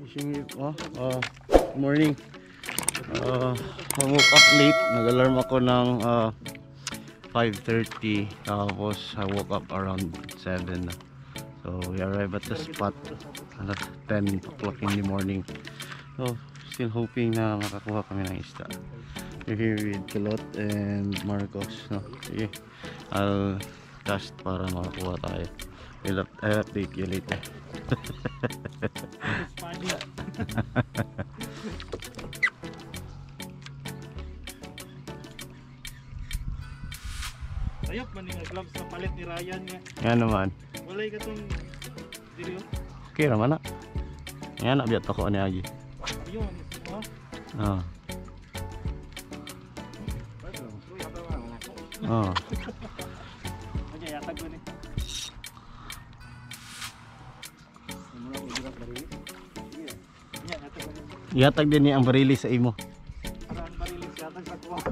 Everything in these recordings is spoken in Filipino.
Fishing morning. I woke up late. Nag-alarm ako ng 5:30. Tapos I woke up around 7 na. So we arrived at the spot at 10 o'clock in the morning. So still hoping na makakuha kami ng isda. We're here with Kalot and Marcos. No? Sige, I'll cast para makakuha tayo. I'll update you later. Ayop man yung gloves na palit ni Ryan nga. Yan naman. Walay ka tong video. Okay naman na. Yan na biyat ako ani agi. Ayun, ha? Ah. Oh. Ano yatag ko ni? Yatag din ni ang barili sa imo. Parang barilis yatag sa kuha.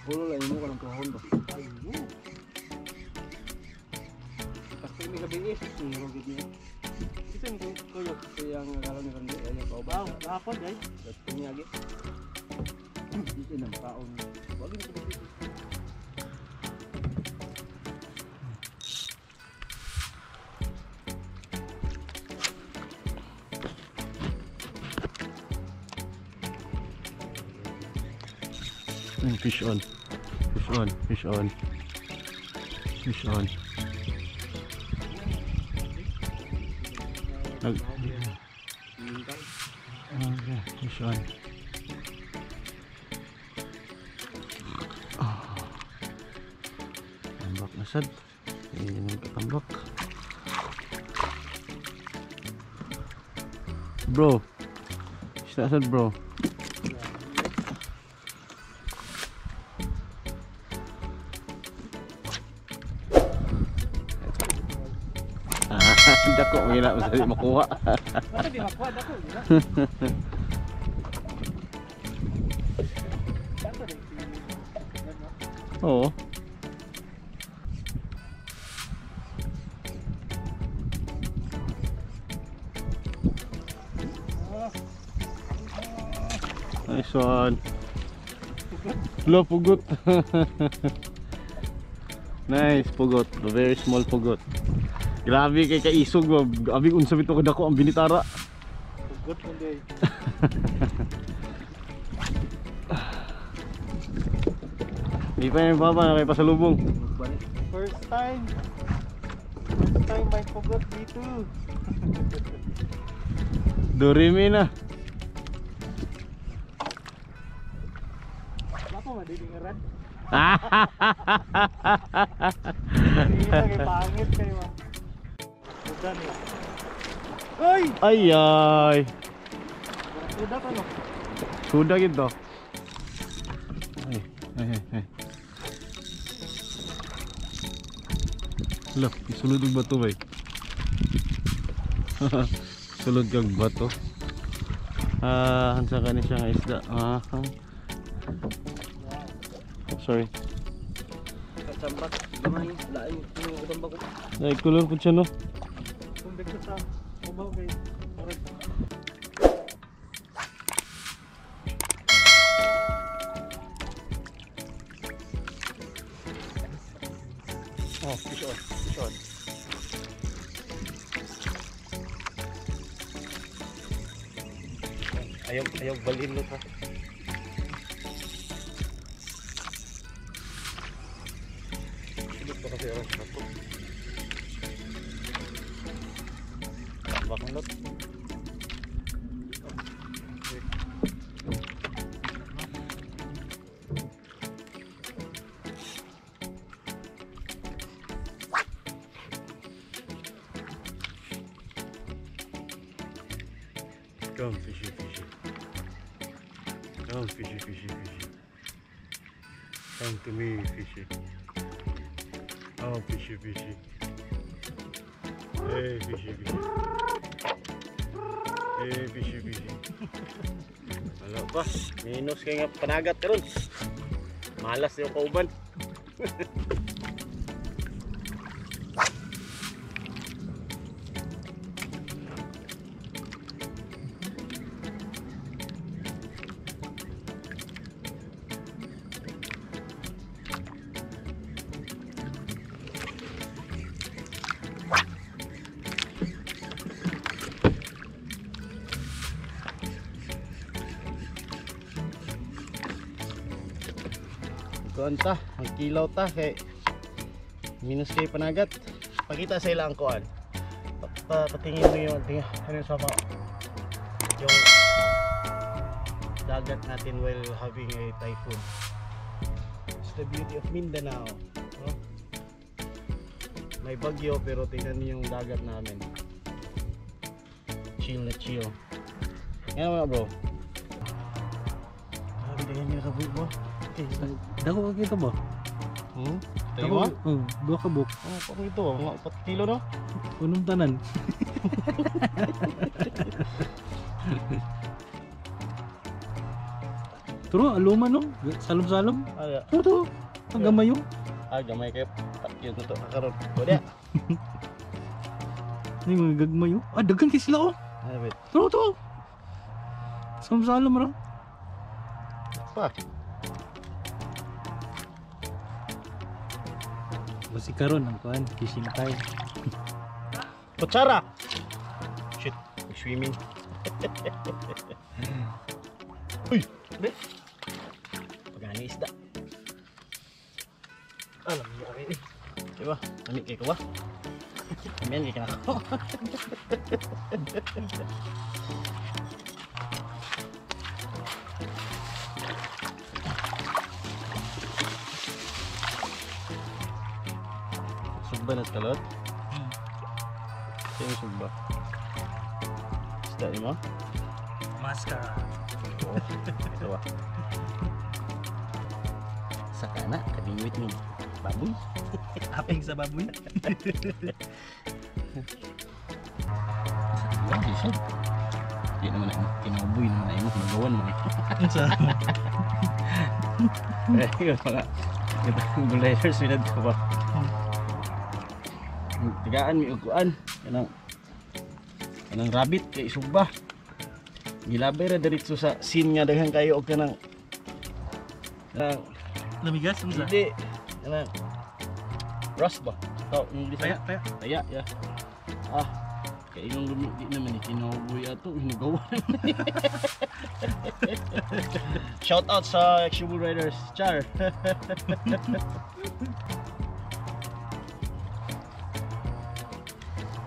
Pulo lang mo kanang kahon ba? Pasti may gabi ni rogid niya. Isa ni kuyo. Kaya ang akala ni Randy ay ko Wow, ba? hapon guys. Dito niya agi. Dito nang taon. Wag ni ko dito. Fish on. Fish on. Fish on. Fish on. Okay, fish on. Tambak na sad. Ini katambak. Bro. Isda sad bro. Dako mira masali makuha. Ano di makuha dako, di ba? Oo. Nice one. Lo pugot. Nice pugot, a very small pugot. Grabe kay kaisog mo. Abing unsa bito kadako ang binitara. Good mo day. Di pa yung baba kay pasalubong. First time. First time may pugot dito. Dorimi na. Ako madilingaran. Ay Kay pangit kayo. Udan eh. Ay! ay. Udan ka no? Sudah gitu. Ay. Loh, isulod yung bato ba eh? Sulod yung bato. Hansa ka ni siya nga isda. Sorry. Kacambak. Gamay lain yung katambak ko. Ay, kulor po siya no? Kung bigla sa ubaw guys. Alright. Oh, fish on, fish on. Ayaw balin ha. Silip pa kasi oras na to. Bakang lot. Come fishy. Come fishy. Come to me fishy. Oh fishy. Hey fishy. Hey fishy. Wala pa, minus kaya nga panagat karon. Malas yung kauban. kuan ta, ang kilaw ta kay minus kay panagat. Pakita sa ila ang kuan. Patingin mo yung tingin ano sa yung dagat natin while having a typhoon. It's the beauty of Mindanao. No? May bagyo pero tingnan niyo yung dagat namin. Chill na chill. Yan mga bro. Tingnan niyo sa buo. Okay, Dako ka kita ba? tayo ba? Dua ka buk. Pang ito, mga 4 kilo no? Unong tanan. Turo, aluman no? Salom-salom. Aga. Turo, ang gamay yung. Gamay kayo. Yun to karon. Kuya. Ano yung gagmay yung? Dagan kayo sila oh. Ano bit? Turo. Salom-salom rin. Pa. Basi karon ang kuan, fishing time. Kutsara. Shit, swimming. Uy, be. Pagani isda. Alam mo kay eh. Diba? Ani kay ko ba? Amen kay kana ko. Sugba na kalot. Sino sugba? Isda ni mo? Mascara. Oh, ito ba? Saka na, kabingwit ni baboy. Apeng sa baboy. Yan, isod. Di naman na, kinabuboy naman na imo, nagawan mo eh. Sa Yun mga, gulayers, minad ko ba? Tigaan, may uguan. Kanang rabbit, kay sugba. Gilabay ra diretso sa scene nga daghang kayo og kanang namigas ang sa. hindi kanang rust ba? Tao English. Taya. Taya, ya. Kay inong lumi di naman ni kinabuhi ato hinugawa. Shout out sa Extreme Riders, Char.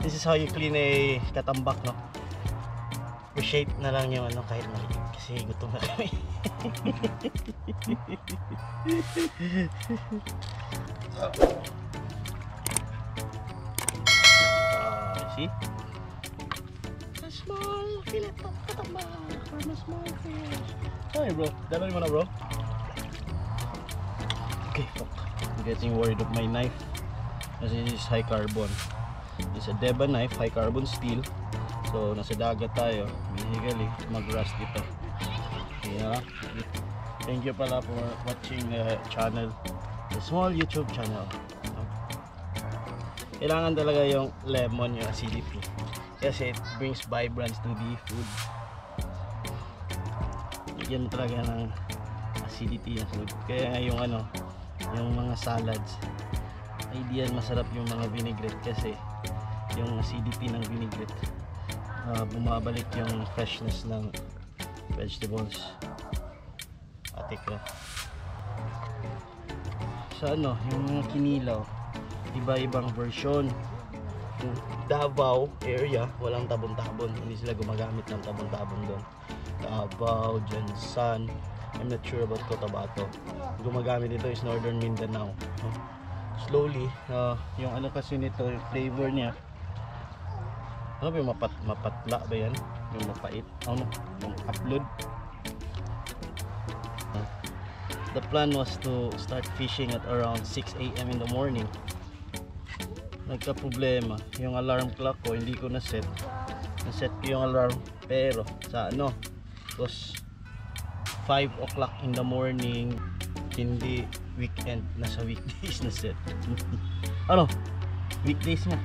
This is how you clean a katambak, no? Appreciate na lang yung ano kahit maliit kasi gutom na kami. See? A small fillet of katambak from a small fish. Sorry bro, dalawa mo na bro. Okay, fuck. I'm getting worried of my knife. Kasi this is high carbon. It's a Deba knife, high carbon steel. So nasa dagat tayo, basically mag-rust ito. Yeah. Thank you pala for watching the channel, the small YouTube channel. Kailangan talaga yung lemon, yung acidity, kasi it brings vibrance to the food. Bigyan mo talaga ng acidity yung food. Kaya yung ano, yung mga salads, ideal masarap yung mga vinaigrette kasi yung acidity ng vinaigrette bumabalik yung freshness ng vegetables. Atik ko sa ano, yung mga kinilaw, iba-ibang version. Yung Davao area walang tabon-tabon, hindi sila gumagamit ng tabon-tabon doon. Davao, Jansan, I'm not sure about Cotabato. Gumagamit ito is Northern Mindanao. Slowly, yung ano kasi nito, yung flavor niya, ano ba yung mapatla ba yan? Yung mapait? Ano? Yung upload? The plan was to start fishing at around 6 AM in the morning. Nagka-problema, yung alarm clock ko hindi ko na-set. Na-set ko yung alarm pero sa ano, it was 5 o'clock in the morning, hindi weekend, nasa weekdays na set. Ano? Weekdays nga.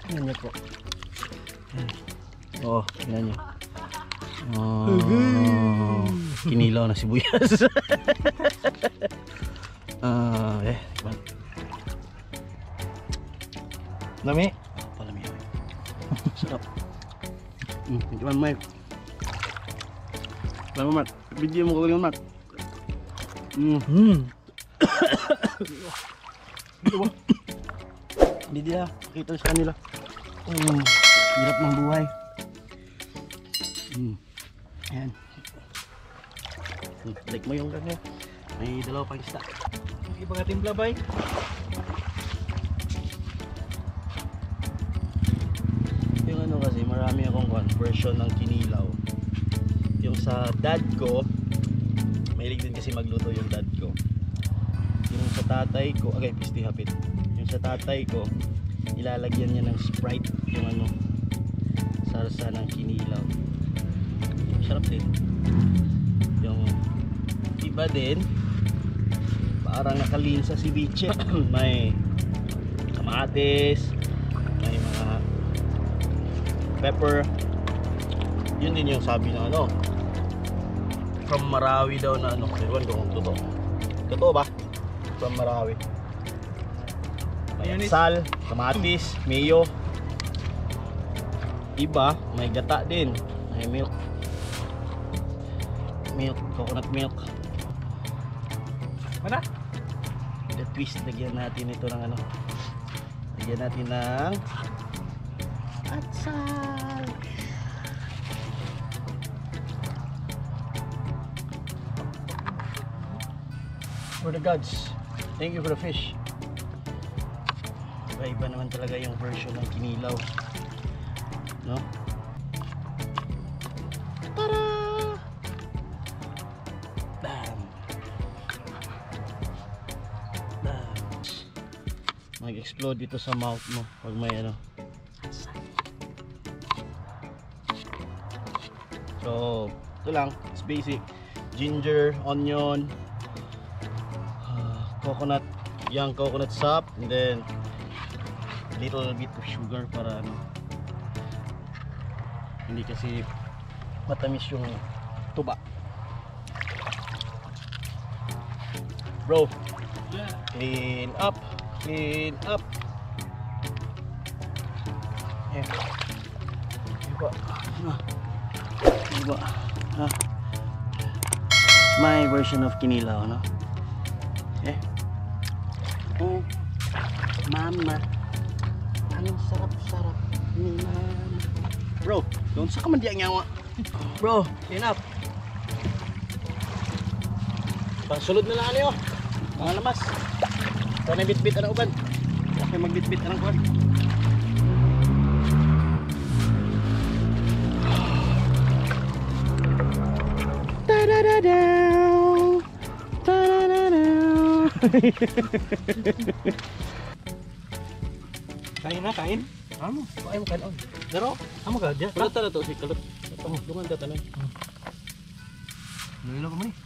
Tingnan niyo po. Oh, tingnan niyo. Kinilaw na sibuyas. Tikman. Lami. Palami. Sarap. Tikman mo. Lama Mark, video mo ko lang Mark. Dito ba? Hindi nila, kita sa kanila. Hirap ng buhay. Ayan. Like mo yung gano'n. May dalawa pang isda. Ibang ating blabay. Yung ano kasi, marami akong version ng kinilaw. Yung sa dad ko, mahilig din kasi magluto yung dad ko. Yung sa tatay ko, pisti hapit. Yung sa tatay ko, ilalagyan niya ng Sprite yung ano, sarsa ng kinilaw. Sarap din. Yung iba din, parang nakalinsa si Biche. May kamatis, may mga pepper. Yun din yung sabi ng ano, from Marawi daw na ano. Ewan ko kung totoo. Totoo ba? From Marawi. May sal, kamatis, mayo. Iba, may gata din. May milk. Milk, coconut milk. Mana? The twist, lagyan natin ito ng ano. Lagyan natin ng atsal. For the gods, thank you for the fish. Iba naman talaga yung version ng kinilaw, no? Tara! Bam! Bam! Mag-explode dito sa mouth mo pag may ano. So, ito lang, it's basic. Ginger, onion, coconut, young coconut sap, and then little bit of sugar para ano, hindi kasi matamis yung tuba. Bro, clean up, clean up. Yeah. Diba? Diba? Ha? My version of kinilaw, no? Eh. Oh, mama. Ang sarap-sarap ni mama. Bro, don't sa kaman diang nyawa. Bro, clean up. Pangsulod na lang ano yun. Mga lamas. Ito na bit-bit ang uban. Okay, magbit-bit ang kuwan. Ta-da-da-down. Ta-da-da-down. Kain na, kain. Amo, ay mo kanon. Pero, amo ka dyan. Kulot na to si kulot. Dungan ta tanan. Nilo ko man eh.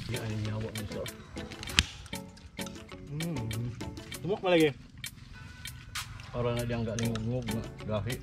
Yan ang nyawa mo so. Tumok malagi. Para na diyang galing ngug na gahi.